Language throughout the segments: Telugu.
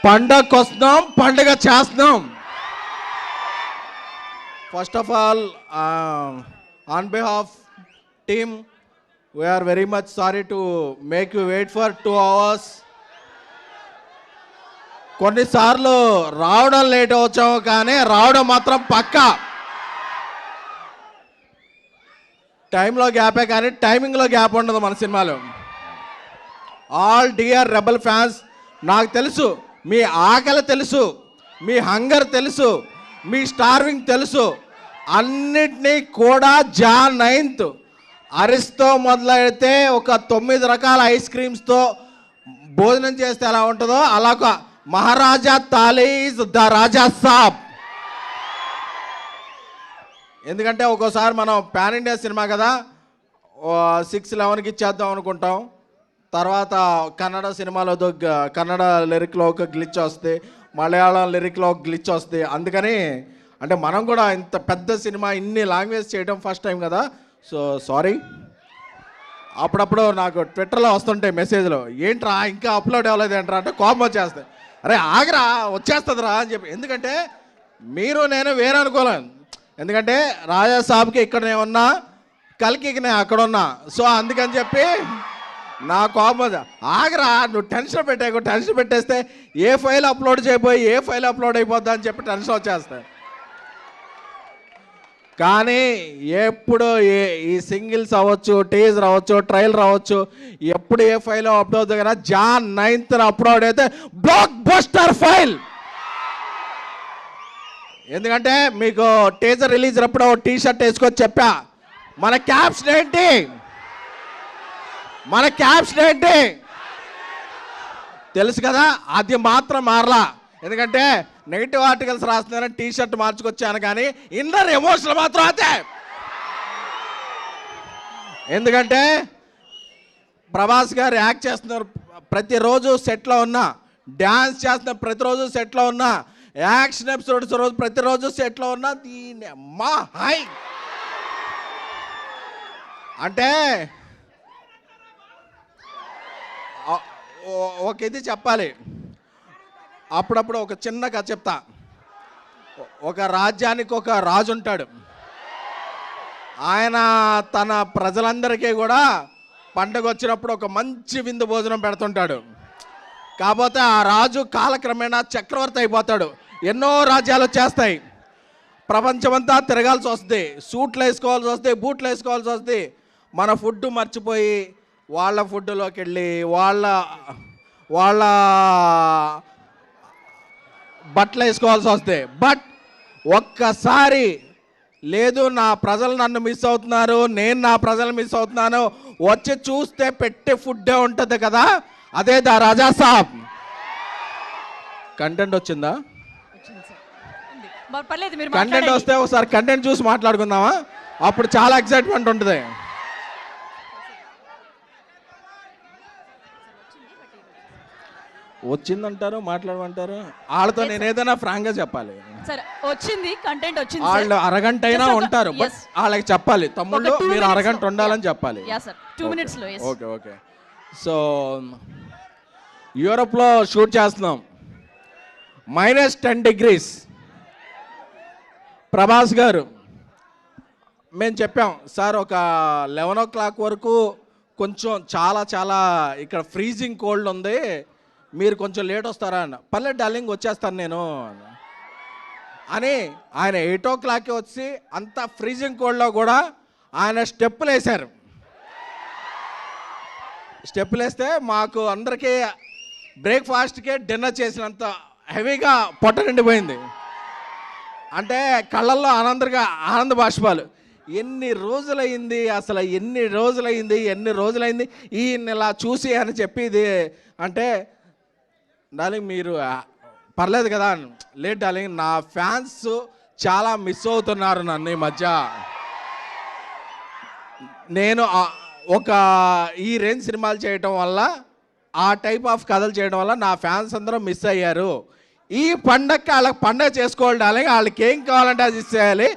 పండగకు వస్తున్నాం, పండుగ చేస్తున్నాం. First of all, on behalf team, we are very much sorry to make you wait for 2 hours. కొన్నిసార్లు రావడం లేట్ వచ్చాము, కానీ రావడం మాత్రం పక్కా. టైంలో గ్యాపే కానీ టైమింగ్లో గ్యాప్ ఉండదు మన సినిమాలో. ఆల్ డియర్ రెబల్ ఫ్యాన్స్, నాకు తెలుసు మీ ఆకలి తెలుసు, మీ హంగర్ తెలుసు, మీ స్టార్వింగ్ తెలుసు. అన్నిటినీ కూడా జాన్ 9th అరిస్తో మొదలైతే ఒక 9 రకాల ఐస్ క్రీమ్స్తో భోజనం చేస్తే ఎలా ఉంటుందో అలా ఒక మహారాజా తాలీజ్ ద రాజా సాబ్. ఎందుకంటే ఒక్కోసారి మనం పాన్ ఇండియా సినిమా కదా, 6-11కి ఇచ్చేద్దాం అనుకుంటాం. తర్వాత కన్నడ సినిమాలో కన్నడ లిరిక్లో ఒక గ్లిచ్ వస్తే, మలయాళం లిరిక్లో ఒక గ్లిచ్ వస్తే. అందుకని అంటే మనం కూడా ఇంత పెద్ద సినిమా ఇన్ని లాంగ్వేజ్ చేయడం ఫస్ట్ టైం కదా, సో సారీ. అప్పుడప్పుడు నాకు ట్విట్టర్లో వస్తుంటాయి మెసేజ్లు, ఏంట్రా ఇంకా అప్లోడ్ అవ్వలేదు ఏంట్రా అంటే కోపం వచ్చేస్తాయి. అరే ఆగరా, వచ్చేస్తుందిరా అని చెప్పి. ఎందుకంటే మీరు నేను వేరే అనుకోలేను. ఎందుకంటే రాజా సాబ్కి ఇక్కడ నేను ఉన్నా, కల్కి నేను అక్కడ ఉన్నా. సో అందుకని చెప్పి నా కోపం, ఆగరా నువ్వు టెన్షన్ టెన్షన్ పెట్టేస్తే ఏ ఫైల్ అప్లోడ్ చేయబోయి ఏ ఫైల్ అప్లోడ్ అయిపోద్దా అని చెప్పి టెన్షన్ వచ్చేస్తాయి. కానీ ఎప్పుడు ఈ సింగిల్స్ అవ్వచ్చు, టీజర్ అవ్వచ్చు, ట్రైలర్ అవ్వచ్చు, ఎప్పుడు ఏ ఫైల్ అప్లోడ్ అవుతుంది కదా, జాన్ 9th అప్లోడ్ అయితే బ్లాక్ బస్టర్ ఫైల్. ఎందుకంటే మీకు టీజర్ రిలీజ్ అప్పుడు టీ షర్ట్ వేసుకొని చెప్పా, మన క్యాప్షన్ ఏంటి, మన క్యాప్షన్ ఏంటి తెలుసు కదా, అది మాత్రం మారలా. ఎందుకంటే నెగిటివ్ ఆర్టికల్స్ రాస్తున్నారని టీ షర్ట్ మార్చుకొచ్చాను, కానీ ఇన్నర్ ఎమోషనల్ మాత్రం అదే. ఎందుకంటే ప్రభాస్ గారు యాక్ట్ చేస్తున్నారు ప్రతిరోజు సెట్లో ఉన్నా, డ్యాన్స్ చేస్తున్నారు ప్రతిరోజు సెట్లో ఉన్నా, యాక్షన్ ఎపిసోడ్స్ రోజు ప్రతిరోజు సెట్లో ఉన్నా. దీని అమ్మా హై అంటే ఒక ఇది చెప్పాలి. అప్పుడప్పుడు ఒక చిన్న కథ చెప్తా. ఒక రాజ్యానికి ఒక రాజు ఉంటాడు. ఆయన తన ప్రజలందరికీ కూడా పండగ వచ్చినప్పుడు ఒక మంచి విందు భోజనం పెడుతుంటాడు. కాకపోతే ఆ రాజు కాలక్రమేణా చక్రవర్తి అయిపోతాడు. ఎన్నో రాజ్యాలు వచ్చేస్తాయి, ప్రపంచమంతా తిరగాల్సి వస్తుంది, సూట్లు వేసుకోవాల్సి వస్తుంది, బూట్లు వేసుకోవాల్సి వస్తుంది. మన ఫుడ్ మర్చిపోయి వాళ్ళ ఫుడ్లోకి వెళ్ళి వాళ్ళ బట్టలు వేసుకోవాల్సి వస్తే. బట్ ఒక్కసారి లేదు, నా ప్రజలు నన్ను మిస్ అవుతున్నారు, నేను నా ప్రజలు మిస్ అవుతున్నాను, వచ్చి చూస్తే పెట్టే ఫుడ్డే ఉంటుంది కదా, అదే ద రాజా సాబ్. కంటెంట్ వచ్చిందా? కంటెంట్ వస్తే ఒకసారి కంటెంట్ చూసి మాట్లాడుకుందామా? అప్పుడు చాలా ఎక్సైట్మెంట్ ఉంటుంది. వచ్చిందంటారు, మాట్లాడమంటారు. వాళ్ళతో నేను ఏదైనా ఫ్రాంక్ గా చెప్పాలి. వచ్చింది, కంటెంట్ వచ్చింది. వాళ్ళు అరగంట అయినా ఉంటారు, బట్ వాళ్ళకి చెప్పాలి, తమ్ముళ్ళు మీరు అరగంట ఉండాలని చెప్పాలి. 2 minutes లో. Okay okay. సో యూరోప్లో షూట్ చేస్తున్నాం, -10 degrees. ప్రభాస్ గారు మేము చెప్పాం, సార్ ఒక 11 o'clock వరకు కొంచెం చాలా ఇక్కడ ఫ్రీజింగ్ కోల్డ్ ఉంది, మీరు కొంచెం లేట్ వస్తారా అన్న. పర్లేదు డార్లింగ్ వచ్చేస్తాను నేను అని ఆయన 8 o'clock వచ్చి అంత ఫ్రీజింగ్ కోల్డ్లో కూడా ఆయన స్టెప్పులు వేశారు. స్టెప్పులు వేస్తే మాకు అందరికీ బ్రేక్ఫాస్ట్కే డిన్నర్ చేసినంత హెవీగా పొట్ట నిండిపోయింది. అంటే కళ్ళల్లో ఆనంద బాష్పాలు. ఎన్ని రోజులైంది అసలు, ఎన్ని రోజులైంది ఈయన ఇలా చూసి అని చెప్పి ఇది అంటే, డార్లింగ్ మీరు పర్లేదు కదా, లేట్ డార్లింగ్, నా ఫ్యాన్స్ చాలా మిస్ అవుతున్నారు నన్ను ఈ మధ్య. నేను ఒక ఈ రేంజ్ సినిమాలు చేయటం వల్ల, ఆ టైప్ ఆఫ్ కథలు చేయడం వల్ల నా ఫ్యాన్స్ అందరూ మిస్ అయ్యారు. ఈ పండగకి వాళ్ళకి పండగ చేసుకోవాలి డార్లింగ్, వాళ్ళకి ఏం కావాలంటే అది ఇచ్చేయాలి.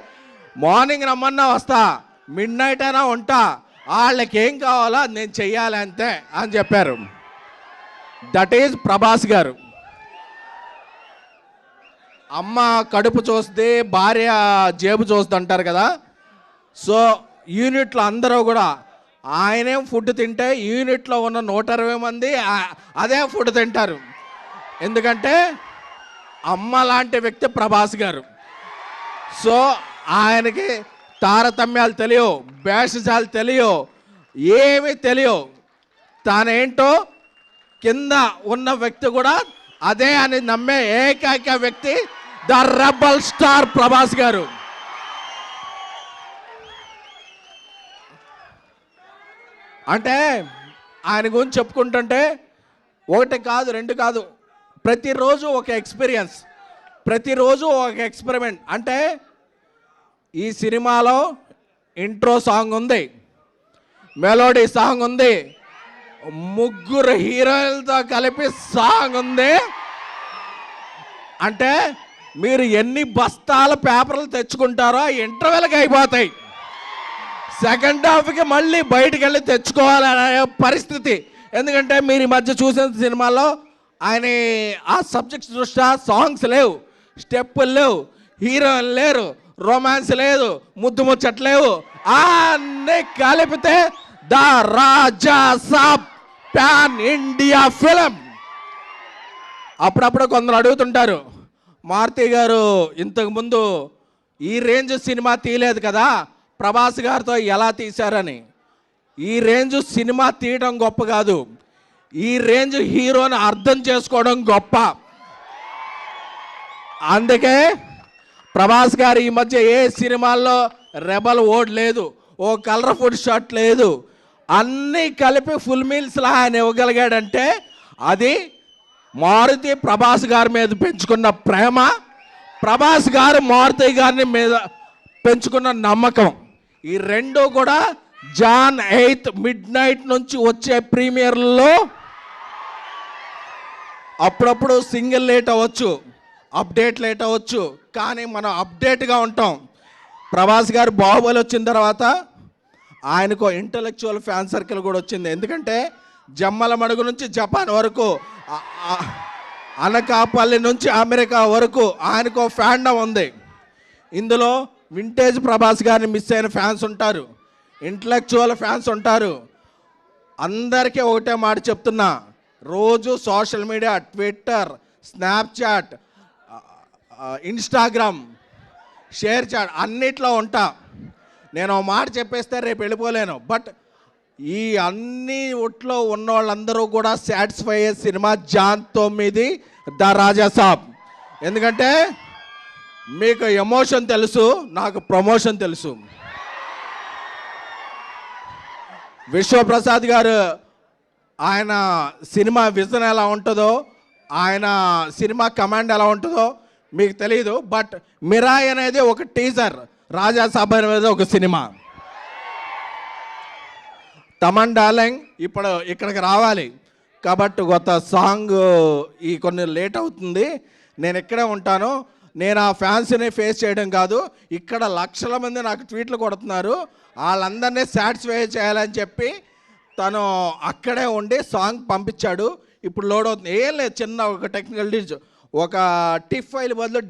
మార్నింగ్ రమ్మన్నా వస్తా, మిడ్-నైట్ అయినా ఉంటా, వాళ్ళకి ఏం కావాలో అది నేను చెయ్యాలి అంతే అని చెప్పారు. దట్ ఈజ్ ప్రభాస్ గారు. అమ్మ కడుపు చూస్తే భార్య జేబు చూస్తుంది అంటారు కదా. సో యూనిట్లో అందరూ కూడా ఆయనేం ఫుడ్ తింటే యూనిట్లో ఉన్న 120 మంది అదే ఫుడ్ తింటారు. ఎందుకంటే అమ్మ లాంటి వ్యక్తి ప్రభాస్ గారు. సో ఆయనకి తారతమ్యాలు తెలియవు, భేషజాలు తెలియవు, ఏమీ తెలియవు. తానేంటో కింద ఉన్న వ్యక్తి కూడా అదే అని నమ్మే ఏకైక వ్యక్తి ద రెబల్ స్టార్ ప్రభాస్ గారు. అంటే ఆయన గురించి చెప్పుకుంటుంటే ఒకటి కాదు, రెండు కాదు, ప్రతిరోజు ఒక ఎక్స్పీరియన్స్, ప్రతిరోజు ఒక ఎక్స్పెరిమెంట్. అంటే ఈ సినిమాలో ఇంట్రో సాంగ్ ఉంది, మెలోడీ సాంగ్ ఉంది, ముగ్గురు హీరోలతో కలిపి సాంగ్ ఉంది. అంటే మీరు ఎన్ని బస్తాల పేపర్లు తెచ్చుకుంటారో ఇంటర్వెల్కి అయిపోతాయి. సెకండ్ హాఫ్కి మళ్ళీ బయటికి వెళ్ళి తెచ్చుకోవాలనే పరిస్థితి. ఎందుకంటే మీరు ఈ మధ్య చూసిన సినిమాలో ఆయన ఆ సబ్జెక్ట్స్ దృష్ట్యా సాంగ్స్ లేవు, స్టెప్పులు లేవు, హీరోయిన్ లేరు, రొమాన్స్ లేదు, ముద్దు ముచ్చట్లేవు. అన్నీ కలిపితే the Raja Saab pan India film. అప్పుడప్పుడు కొందరు అడుగుతుంటారు, మారుతి గారు ఇంతకుముందు ఈ రేంజ్ సినిమా తీయలేదు కదా, ప్రభాస్ గారితో ఎలా తీశారని. ఈ రేంజ్ సినిమా తీయడం గొప్ప కాదు, ఈ రేంజ్ హీరోని అర్థం చేసుకోవడం గొప్ప. అందుకే ప్రభాస్ గారు ఈ మధ్య ఏ సినిమాల్లో రెబల్ ఓడ్ లేదు, ఓ కలర్ఫుల్ షర్ట్ లేదు, అన్నీ కలిపి ఫుల్ మీల్స్లా ఆయన ఇవ్వగలిగాడంటే అది మారుతి ప్రభాస్ గారి మీద పెంచుకున్న ప్రేమ, ప్రభాస్ గారు మారుతి గారిని మీద పెంచుకున్న నమ్మకం. ఈ రెండు కూడా జాన్ 8 midnight నుంచి వచ్చే ప్రీమియర్లో అప్పుడప్పుడు సింగిల్ లేట్ అవ్వచ్చు, అప్డేట్ లేట్ అవ్వచ్చు, కానీ మనం అప్డేట్గా ఉంటాం. ప్రభాస్ గారు బాహుబలి వచ్చిన తర్వాత ఆయనకు ఇంటలెక్చువల్ ఫ్యాన్ సర్కిల్ కూడా వచ్చింది. ఎందుకంటే జమ్మల మడుగు నుంచి జపాన్ వరకు, అనకాపల్లి నుంచి అమెరికా వరకు ఆయనకు ఫ్యాండమ్ ఉంది. ఇందులో వింటేజ్ ప్రభాస్ గారిని మిస్ అయిన ఫ్యాన్స్ ఉంటారు, ఇంటలెక్చువల్ ఫ్యాన్స్ ఉంటారు. అందరికీ ఒకటే మాట చెప్తున్నా, రోజు social media, Twitter, Snapchat, Instagram, ShareChat అన్నిట్లో ఉంటా. నేను ఒక మాట చెప్పేస్తే రేపు వెళ్ళిపోలేను. బట్ ఈ అన్ని ఒట్లో ఉన్న వాళ్ళందరూ కూడా సాటిస్ఫై అయ్యే సినిమా జాన్ 9 ద రాజా సాబ్. ఎందుకంటే మీకు ఎమోషన్ తెలుసు, నాకు ప్రమోషన్ తెలుసు. విశ్వప్రసాద్ గారు ఆయన సినిమా విజన్ ఎలా ఉంటుందో, ఆయన సినిమా కమాండ్ ఎలా ఉంటుందో మీకు తెలియదు. బట్ మిరాయ్ అనేది ఒక టీజర్, రాజా సాబ్ అనేది ఒక సినిమా. తమన్ డార్లింగ్ ఇప్పుడు ఇక్కడికి రావాలి కాబట్టి కొత్త సాంగ్ ఈ కొన్ని లేట్ అవుతుంది, నేను ఇక్కడే ఉంటాను. నేను ఆ ఫ్యాన్స్ని ఫేస్ చేయడం కాదు, ఇక్కడ లక్షల మంది నాకు ట్వీట్లు కొడుతున్నారు, వాళ్ళందరినీ సాటిస్ఫై చేయాలని చెప్పి తను అక్కడే ఉండి సాంగ్ పంపించాడు. ఇప్పుడు లోడ్ అవుతుంది. ఏం లేదు, చిన్న ఒక టెక్నికల్ డిజ్, ఒక టిఫ్ ఫైల్ బదులు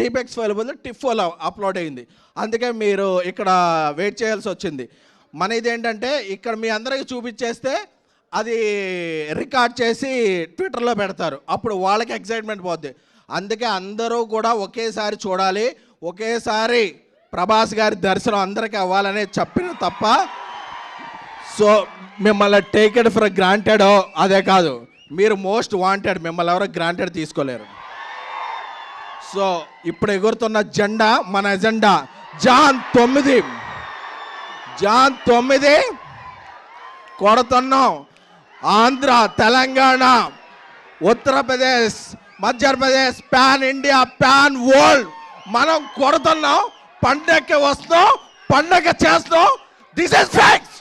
డీపెక్స్ ఫైల్ బదులు టిఫ్ ఫైల్ అప్లోడ్ అయింది. అందుకే మీరు ఇక్కడ వెయిట్ చేయాల్సి వచ్చింది. మన ఇదేంటంటే ఇక్కడ మీ అందరికీ చూపించేస్తే అది రికార్డ్ చేసి ట్విట్టర్లో పెడతారు, అప్పుడు వాళ్ళకి ఎక్సైట్మెంట్ పోద్ది. అందుకే అందరూ కూడా ఒకేసారి చూడాలి, ఒకేసారి ప్రభాస్ గారి దర్శనం అందరికీ అవ్వాలని చెప్పిన తప్ప, సో మిమ్మల్ని టేక్ ఇట్ ఫర్ గ్రాంటెడ్ అదే కాదు, మీరు మోస్ట్ వాంటెడ్, మిమ్మల్ని ఎవరో గ్రాంటెడ్ తీసుకోలేరు. సో ఇప్పుడు ఎగురుతున్న జెండా మన ఎజెండా జాన్ 9 కొడుతున్నాం. Andhra, Telangana, Uttar Pradesh, Madhya Pradesh, pan India, pan world మనం కొడుతున్నాం. పండగకి వస్తాం, పండగ చేస్తాం. This is facts.